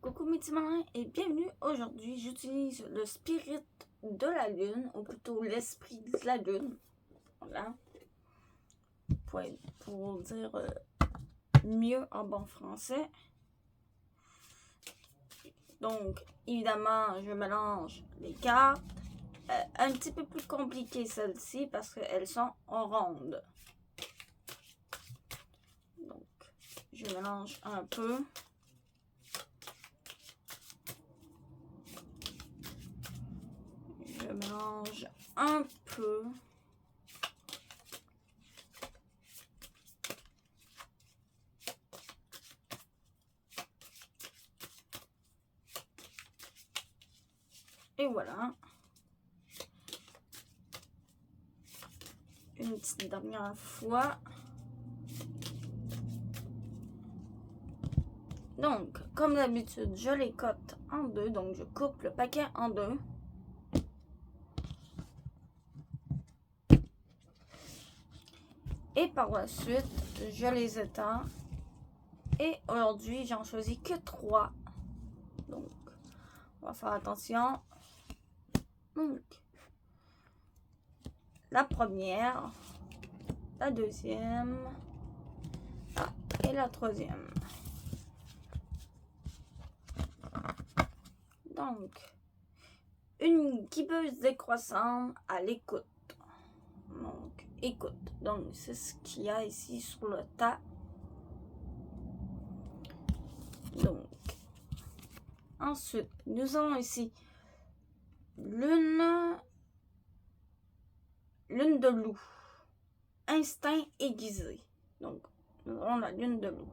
Coucou mes petits malins et bienvenue. Aujourd'hui, j'utilise le spirit de la lune, ou plutôt l'esprit de la lune. Voilà. Pour dire mieux en bon français. Donc, évidemment, je mélange les cartes. Un petit peu plus compliqué celles-ci parce qu'elles sont en ronde. Donc, je mélange un peu. Je mélange un peu. Et voilà. Une petite dernière fois. Donc, comme d'habitude, je les cote en deux. Donc, je coupe le paquet en deux. Et par la suite, je les étends. Et aujourd'hui, j'en choisis que 3. Donc, on va faire attention. Donc, la première, la deuxième et la troisième. Donc, une guibeuse décroissante à l'écoute. Donc, écoute. Donc, c'est ce qu'il y a ici sur le tas. Donc, ensuite, nous avons ici lune de loup. Instinct aiguisé. Donc, nous avons la lune de loup.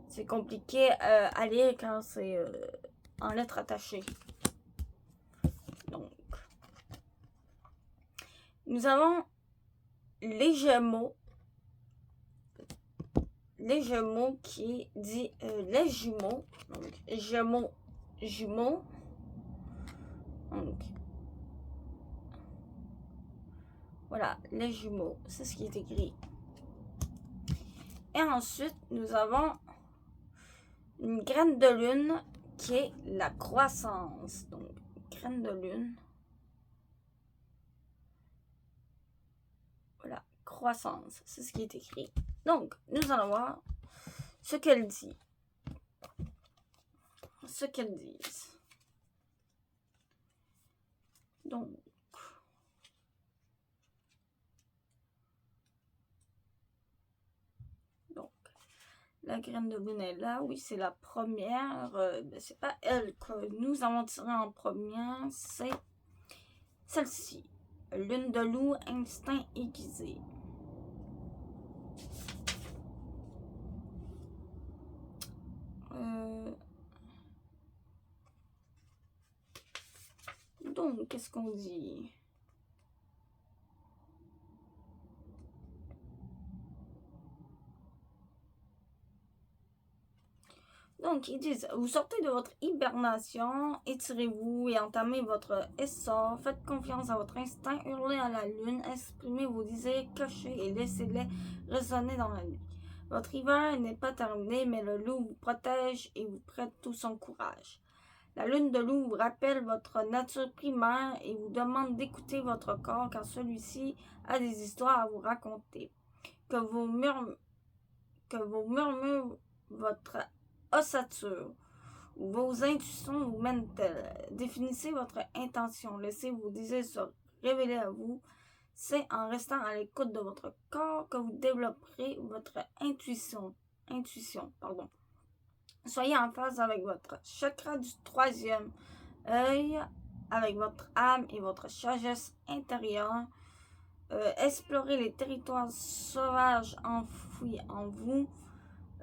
C'est compliqué à lire quand c'est en lettres attachées. Donc, nous avons les Gémeaux. Les Gémeaux qui dit les jumeaux. Donc, Gémeaux, jumeaux. Donc, voilà, les jumeaux. C'est ce qui est écrit. Et ensuite, nous avons une graine de lune qui est la croissance. Donc, graine de lune. Voilà, croissance. C'est ce qui est écrit. Donc, nous allons voir ce qu'elle dit. Ce qu'elles disent. Donc, la graine de lune est là. Oui, c'est la première. C'est pas elle que nous avons tiré en première. C'est celle-ci. Lune de loup, instinct aiguisé. Donc, qu'est-ce qu'on dit? Donc, ils disent, vous sortez de votre hibernation, étirez-vous et entamez votre essor, faites confiance à votre instinct, hurlez à la lune, exprimez vos désirs cachés et laissez-les résonner dans la nuit. Votre hiver n'est pas terminé, mais le loup vous protège et vous prête tout son courage. La lune de loup vous rappelle votre nature primaire et vous demande d'écouter votre corps car celui-ci a des histoires à vous raconter. Que vos murmures, votre ossature, vos intuitions vous mènent-elles? Définissez votre intention, laissez vos désirs se révéler à vous. C'est en restant à l'écoute de votre corps que vous développerez votre intuition. Soyez en phase avec votre chakra du 3e œil, avec votre âme et votre sagesse intérieure. Explorez les territoires sauvages enfouis en vous.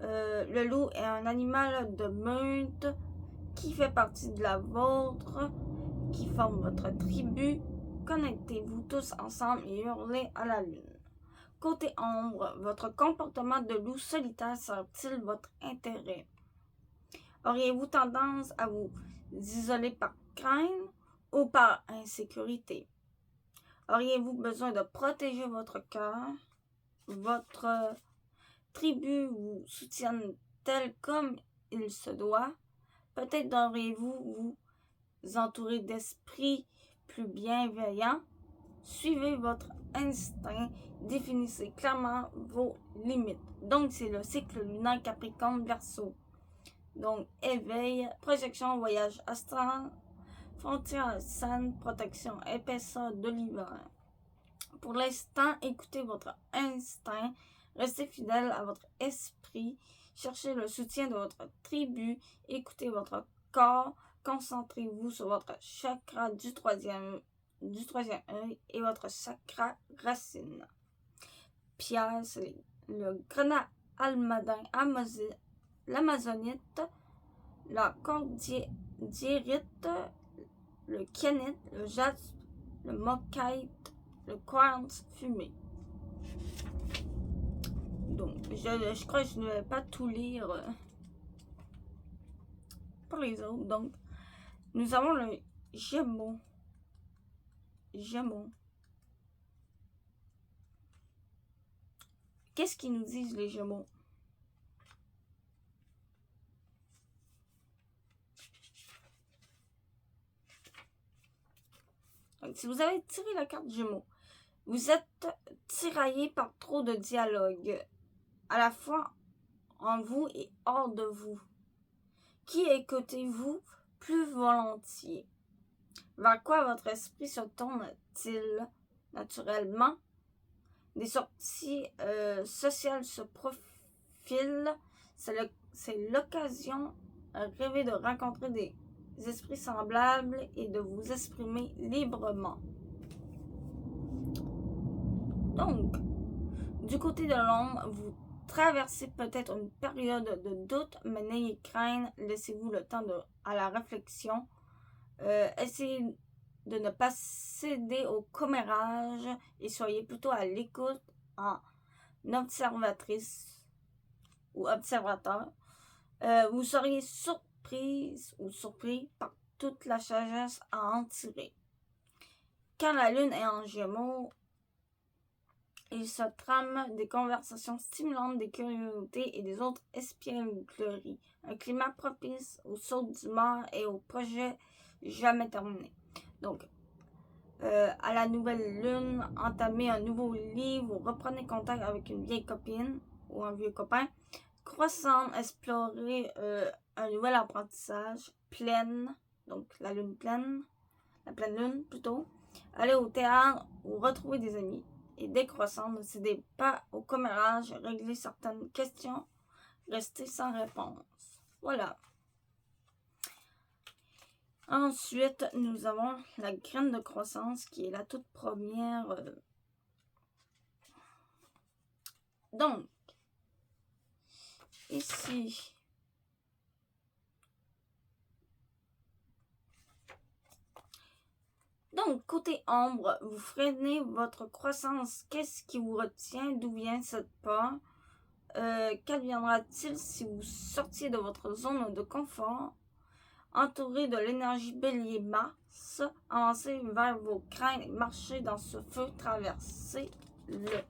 Le loup est un animal de meute qui fait partie de la vôtre, qui forme votre tribu. Connectez-vous tous ensemble et hurlez à la lune. Côté ombre, votre comportement de loup solitaire sert-il votre intérêt? Auriez-vous tendance à vous isoler par crainte ou par insécurité? Auriez-vous besoin de protéger votre cœur? Votre tribu vous soutienne-t-elle comme il se doit. Peut-être devrez-vous vous entourer d'esprits plus bienveillants. Suivez votre instinct, définissez clairement vos limites. Donc, c'est le cycle lunaire Capricorne-Verseau. Donc, éveil, projection, voyage astral, frontière saine, protection, épaisseur de l'hiver. Pour l'instant, écoutez votre instinct, restez fidèle à votre esprit, cherchez le soutien de votre tribu, écoutez votre corps, concentrez-vous sur votre chakra du troisième œil et votre chakra racine. Pierre, c'est le grenat almadin, l'amazonite, la cordierite, le kyanite, le jaspe, le mocaïte, le quartz fumé. Donc, je crois que je ne vais pas tout lire pour les autres. Donc, nous avons le Gémeaux. Qu'est-ce qu'ils nous disent, les Gémeaux? Donc, si vous avez tiré la carte Gémeaux, vous êtes tiraillé par trop de dialogue, à la fois en vous et hors de vous. Qui écoutez-vous plus volontiers? Vers quoi votre esprit se tourne-t-il naturellement? Des sorties sociales se profilent. C'est l'occasion rêver de rencontrer des esprits semblables et de vous exprimer librement. Donc, du côté de l'ombre, vous traversez peut-être une période de doute, mais n'ayez crainte, laissez-vous le temps à la réflexion. Essayez de ne pas céder au commérage et soyez plutôt à l'écoute en observatrice ou observateur. Vous seriez surprise ou surpris par toute la sagesse à en tirer. Quand la lune est en Gémeaux, il se trame des conversations stimulantes, des curiosités et des autres espiègleries. Un climat propice aux sautes d'humeur et aux projets jamais terminés. Donc, à la nouvelle lune, entamez un nouveau livre ou reprenez contact avec une vieille copine ou un vieux copain. Croissant, explorer un nouvel apprentissage. Pleine, donc la pleine lune plutôt. Allez au théâtre ou retrouver des amis. Et décroissant, ne cédez pas au commérage, réglez certaines questions, restez sans réponse. Voilà. Ensuite, nous avons la graine de croissance qui est la toute première. Donc, ici, donc, côté ombre, vous freinez votre croissance. Qu'est-ce qui vous retient? D'où vient cette peur? Qu'adviendra-t-il si vous sortiez de votre zone de confort? Entouré de l'énergie bélier-mars, avancez vers vos craintes et marchez dans ce feu, traversez-le.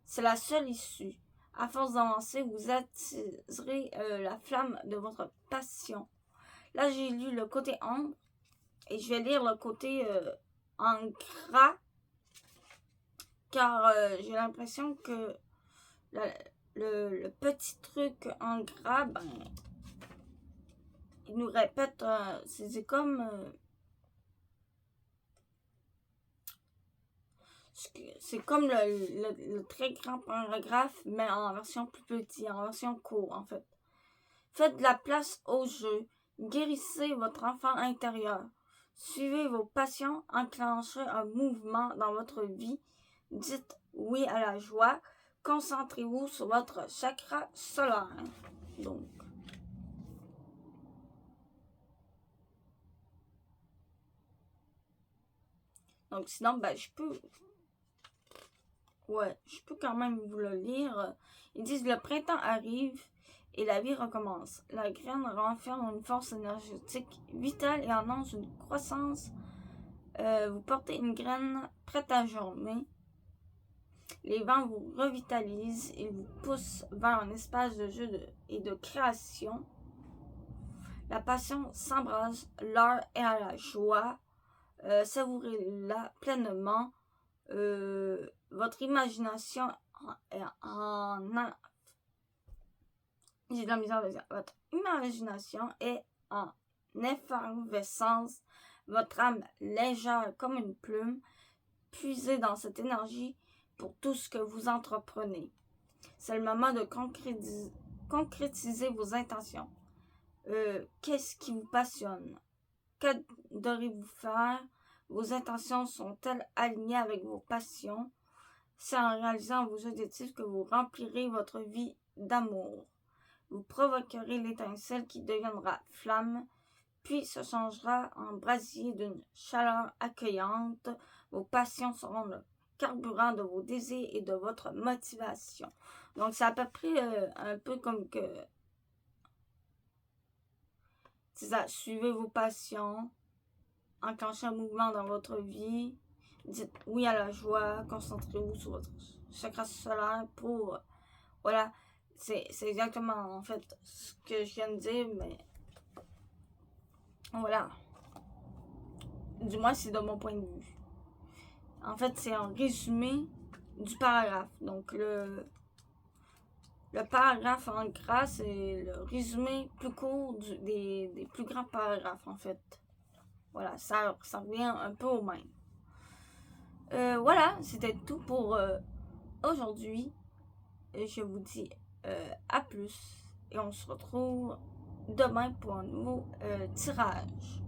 C'est la seule issue. À force d'avancer, vous attirez la flamme de votre passion. Là, j'ai lu le côté ombre et je vais lire le côté en gras car j'ai l'impression que le petit truc en gras, ben, il nous répète, c'est comme le très grand paragraphe, mais en version plus petite, en version courte en fait. Faites de la place au jeu, guérissez votre enfant intérieur, suivez vos passions, enclenchez un mouvement dans votre vie, dites oui à la joie, concentrez-vous sur votre chakra solaire. Donc sinon, ben, je peux quand même vous le lire. Ils disent le printemps arrive et la vie recommence. La graine renferme une force énergétique vitale et annonce une croissance. Vous portez une graine prête à germer. Les vents vous revitalisent, ils vous poussent vers un espace de jeu et de création. La passion s'embrase, l'heure est à la joie. Savourez-la pleinement. Votre imagination j'ai de la misère de dire. Votre imagination est en effervescence. Votre âme légère comme une plume. Puisez dans cette énergie pour tout ce que vous entreprenez. C'est le moment de concrétiser vos intentions. Qu'est-ce qui vous passionne? Qu'adorez-vous faire? Vos intentions sont-elles alignées avec vos passions? C'est en réalisant vos objectifs que vous remplirez votre vie d'amour. Vous provoquerez l'étincelle qui deviendra flamme, puis se changera en brasier d'une chaleur accueillante. Vos passions seront le carburant de vos désirs et de votre motivation. Donc, c'est à peu près un peu comme que... C'est ça, suivez vos passions, enclenchez un mouvement dans votre vie, dites oui à la joie, concentrez-vous sur votre chakra solaire pour... Voilà, c'est exactement en fait ce que je viens de dire, mais... Voilà. Du moins, c'est de mon point de vue. En fait, c'est un résumé du paragraphe. Donc, le paragraphe en gras, c'est le résumé plus court des plus grands paragraphes, en fait. Voilà, ça revient un peu au même. Voilà, c'était tout pour aujourd'hui. Je vous dis à plus. Et on se retrouve demain pour un nouveau tirage.